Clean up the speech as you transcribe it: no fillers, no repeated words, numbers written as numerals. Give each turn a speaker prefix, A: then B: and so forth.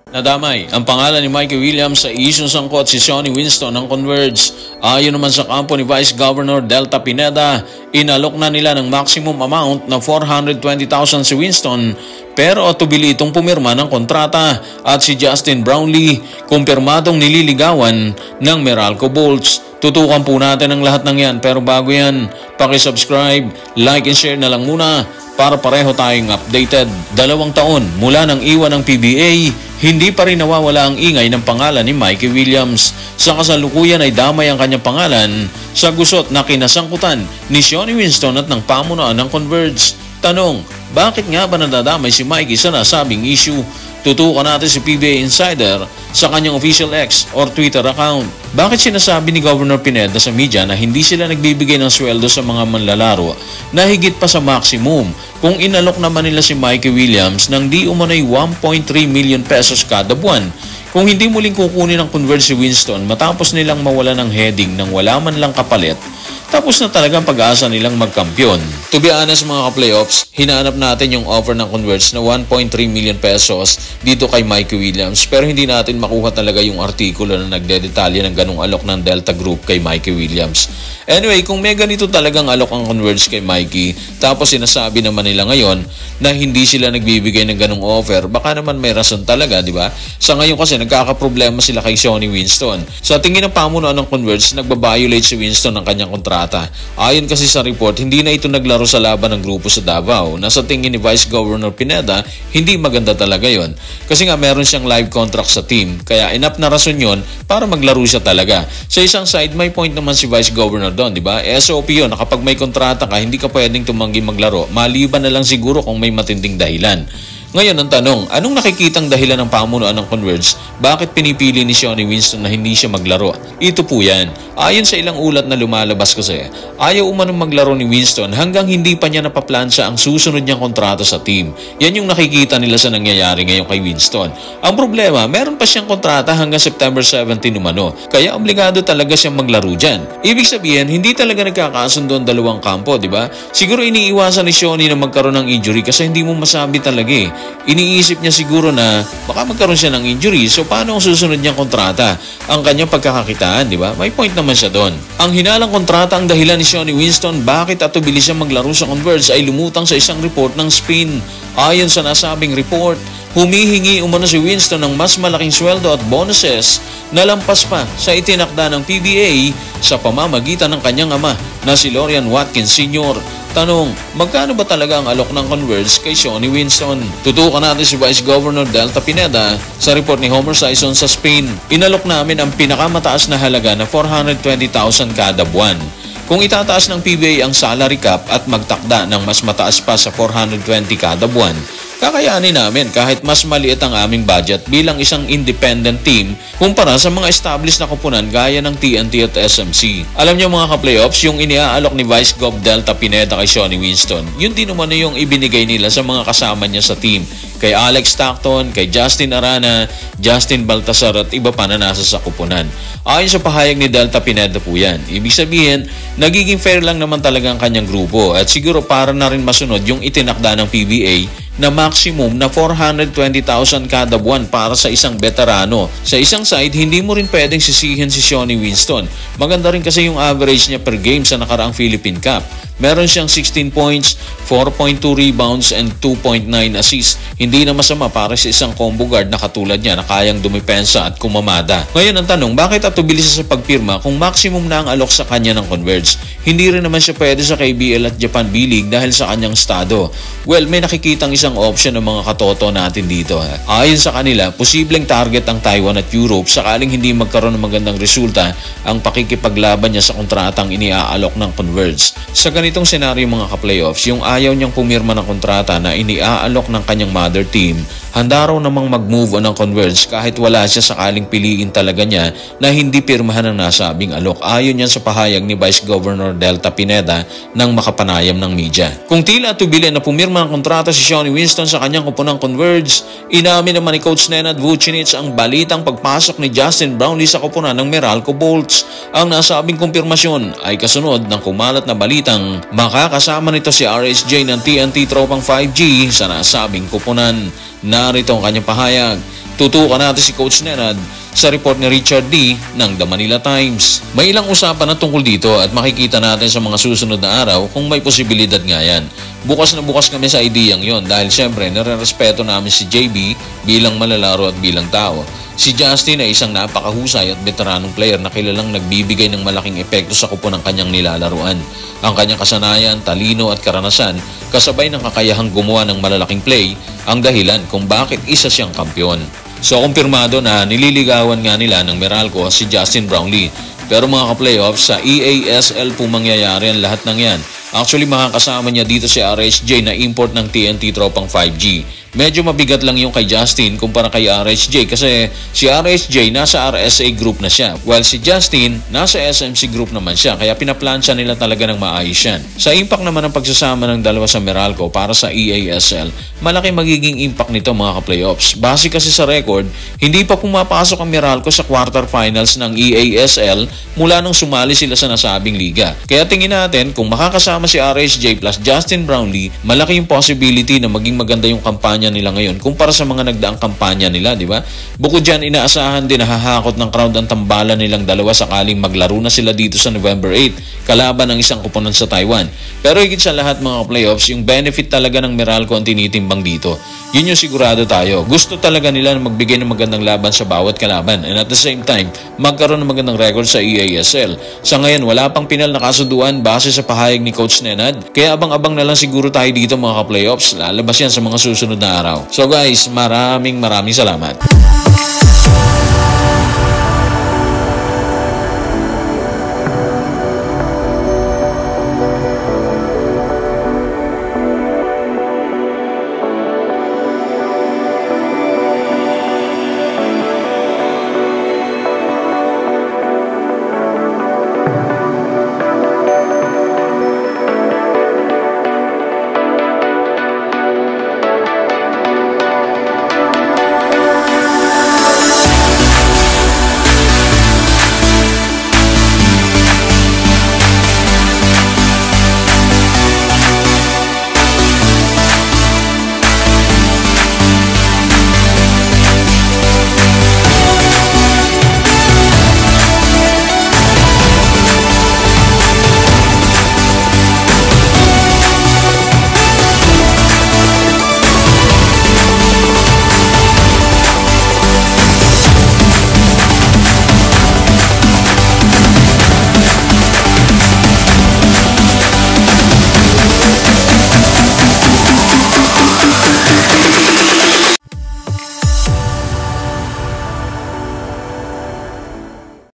A: Nadamay ang pangalan ni Mikey Williams sa isyong sangkot si Sonny Winston ng Converge. Ayon naman sa kampo ni Vice Governor Delta Pineda, inalok na nila ng maximum amount na 420,000 si Winston pero tubili itong pumirma ng kontrata at si Justin Brownlee kumpirmadong nililigawan ng Meralco Bolts. Tutukan po natin ang lahat ng yan pero bago yan, paki-subscribe, like and share na lang muna para pareho tayong updated. 2 taon mula nang iwan ng PBA, hindi pa rin nawawala ang ingay ng pangalan ni Mikey Williams. Sa kasalukuyan ay damay ang kanyang pangalan sa gusot na kinasangkutan ni Sonny Winston at ng pamunuan ng Converge. Tanong, bakit nga ba nadadamay si Mikey sa nasabing issue? Tutukan natin si PBA Insider sa kanyang official X or Twitter account. Bakit sinasabi ni Governor Pineda sa media na hindi sila nagbibigay ng sweldo sa mga manlalaro na higit pa sa maximum kung inalok naman nila si Mikey Williams ng di umano'y 1.3 million pesos kada buwan? Kung hindi muling kukunin ng Converge si Winston matapos nilang mawala ng heading nang wala man lang kapalit, tapos na talagang pag-asa nilang magkampiyon. To be honest mga ka-playoffs, hinahanap natin yung offer ng Converge na 1.3 million pesos dito kay Mikey Williams pero hindi natin makuha talaga yung artikulo na nagdedetalye ng ganung alok ng Delta Group kay Mikey Williams. Anyway, kung may ganito talagang alok ang Converge kay Mikey tapos sinasabi naman nila ngayon na hindi sila nagbibigay ng ganung offer, baka naman may rason talaga, di ba? Sa ngayon kasi nagkakaproblema sila kay Sonny Winston. Sa tingin ng pamunuan ng Converge, nagbabiolate si Winston ng kanyang kontrata. Ayon kasi sa report, hindi na ito naglaro sa laban ng grupo sa Davao na sa tingin ni Vice Governor Pineda, hindi maganda talaga yon. Kasi nga meron siyang live contract sa team, kaya enough na rason yon para maglaro siya talaga. Sa isang side, may point naman si Vice Governor doon, di ba? SOP yun, na kapag may kontrata ka, hindi ka pwedeng tumanggi maglaro, maliban na lang siguro kung may matinding dahilan. Ngayon ang tanong, anong nakikitang dahilan ng pamunuan ng Converge? Bakit pinipili ni Sonny Winston na hindi siya maglaro? Ito po yan. Ayon sa ilang ulat na lumalabas kasi, ayaw umanong maglaro ni Winston hanggang hindi pa niya napaplansya ang susunod niyang kontrata sa team. Yan yung nakikita nila sa nangyayari ngayon kay Winston. Ang problema, meron pa siyang kontrata hanggang September 17 umano, kaya obligado talaga siyang maglaro dyan. Ibig sabihin, hindi talaga nagkakasundo ang dalawang kampo, di ba? Siguro iniiwasan ni Sonny na magkaroon ng injury kasi hindi mo masabi talaga eh. Iniisip niya siguro na baka magkaroon siya ng injury, so paano ang susunod niyang kontrata? Ang kanyang pagkakakitaan, di ba? May point naman siya doon. Ang hinalang kontrata ang dahilan ni Sonny Winston bakit atubili siya maglaro sa Converge ay lumutang sa isang report ng Spin. Ayon sa nasabing report, humihingi umano si Winston ng mas malaking sweldo at bonuses na lampas pa sa itinakda ng PBA sa pamamagitan ng kanyang ama na si Lorian Watkins Sr. Tanong, magkano ba talaga ang alok ng Converge kay Sonny Winston? Tutukan natin si Vice Governor Delta Pineda sa report ni Homer Sison sa Spain. Inalok namin ang pinakamataas na halaga na 420,000 kada buwan. Kung itataas ng PBA ang salary cap at magtakda ng mas mataas pa sa 420 kada buwan, kakayanin namin kahit mas maliit ang aming budget bilang isang independent team kumpara sa mga established na koponan gaya ng TNT at SMC. Alam niyo mga ka-playoffs, yung iniaalok ni Vice Gov Delta Pineda kay Sonny Winston, yun din naman yung ibinigay nila sa mga kasama niya sa team. Kay Alex Stockton, kay Justin Arana, Justin Baltasar at iba pa na nasa sa koponan. Ayon sa pahayag ni Delta Pineda po yan. Ibig sabihin, nagiging fair lang naman talaga ang kanyang grupo at siguro para na rin masunod yung itinakda ng PBA na maximum na 420,000 kada buwan para sa isang veterano. Sa isang side, hindi mo rin pwedeng sisihin si Sonny Winston. Maganda rin kasi yung average niya per game sa nakaraang Philippine Cup. Meron siyang 16 points, 4.2 rebounds, and 2.9 assists. Hindi na masama para sa isang combo guard na katulad niya na kayang dumipensa at kumamada. Ngayon ang tanong, bakit atubili siya sa pagpirma kung maximum na ang alok sa kanya ng Converge? Hindi rin naman siya pwede sa KBL at Japan B-League dahil sa kanyang estado. Well, may nakikitang isang option ng mga katoto natin dito. Ayon sa kanila, posibleng target ang Taiwan at Europe sakaling hindi magkaroon ng magandang resulta ang pakikipaglaban niya sa kontratang iniaalok ng Converge. Sa ganitong senaryo mga ka-playoffs, yung ayaw niyang pumirma ng kontrata na iniaalok ng kanyang mother team, handa raw namang mag-move on ng Converge kahit wala siya sakaling piliin talaga niya na hindi pirmahan ng nasabing alok. Ayon yan sa pahayag ni Vice Governor Delta Pineda ng makapanayam ng media. Kung tila tubilin na pumirma ng kontrata si Sonny Winston sa kanyang koponang Converge, inamin naman ni Coach Nenad Vucinic ang balitang pagpasok ni Justin Brownlee sa koponan ng Meralco Bolts. Ang nasabing kumpirmasyon ay kasunod ng kumalat na balitang makakasama nito si RSJ ng TNT Tropang 5G sa nasabing koponan. Narito ang kanyang pahayag. Tutukan natin si Coach Nenad sa report ni Richard D. ng The Manila Times. May ilang usapan na tungkol dito at makikita natin sa mga susunod na araw kung may posibilidad nga yan. Bukas na bukas kami sa ideyang yon dahil syempre nare-respeto namin si JB bilang malalaro at bilang tao. Si Justin ay isang napakahusay at veteranong player na kilalang nagbibigay ng malaking epekto sa kupo ng kanyang nilalaruan. Ang kanyang kasanayan, talino at karanasan kasabay ng kakayahang gumawa ng malalaking play ang dahilan kung bakit isa siyang kampiyon. So kumpirmado na nililigawan nga nila ng Meralco si Justin Brownlee. Pero mga ka-playoffs, sa EASL po mangyayari ang lahat ng yan. Actually makakasama niya dito si RSJ na import ng TNT Tropang 5G. Medyo mabigat lang yung kay Justin kumpara kay RSJ kasi si RSJ nasa RSA group na siya while si Justin nasa SMC group naman siya kaya pinaplansya nila talaga ng maayos yan. Sa impact naman ng pagsasama ng dalawa sa Meralco para sa EASL, malaki magiging impact nito mga ka-playoffs. Base kasi sa record, hindi pa pumapasok ang Meralco sa quarterfinals ng EASL mula nung sumali sila sa nasabing liga. Kaya tingin natin kung makakasama si RSJ plus Justin Brownlee, malaki yung possibility na maging maganda yung kampanya nila ngayon kumpara sa mga nagdaang kampanya nila, di ba? Bukod dyan, inaasahan din na hahakot ng crowd ang tambalan nilang dalawa sakaling maglaro na sila dito sa November 8 kalaban ng isang kuponan sa Taiwan. Pero higit sa lahat mga playoffs, yung benefit talaga ng Meralco ang tinitimbang dito. Yun yung sigurado tayo. Gusto talaga nila na magbigay ng magandang laban sa bawat kalaban and at the same time, magkaroon ng magandang record sa EASL. Sa ngayon, wala pang pinal na kasunduan base sa pahayag ni Coach Nenad. Kaya abang-abang na lang siguro tayo dito mga ka-playoffs. Lalabas yan sa mga susunod na araw. So guys, maraming salamat.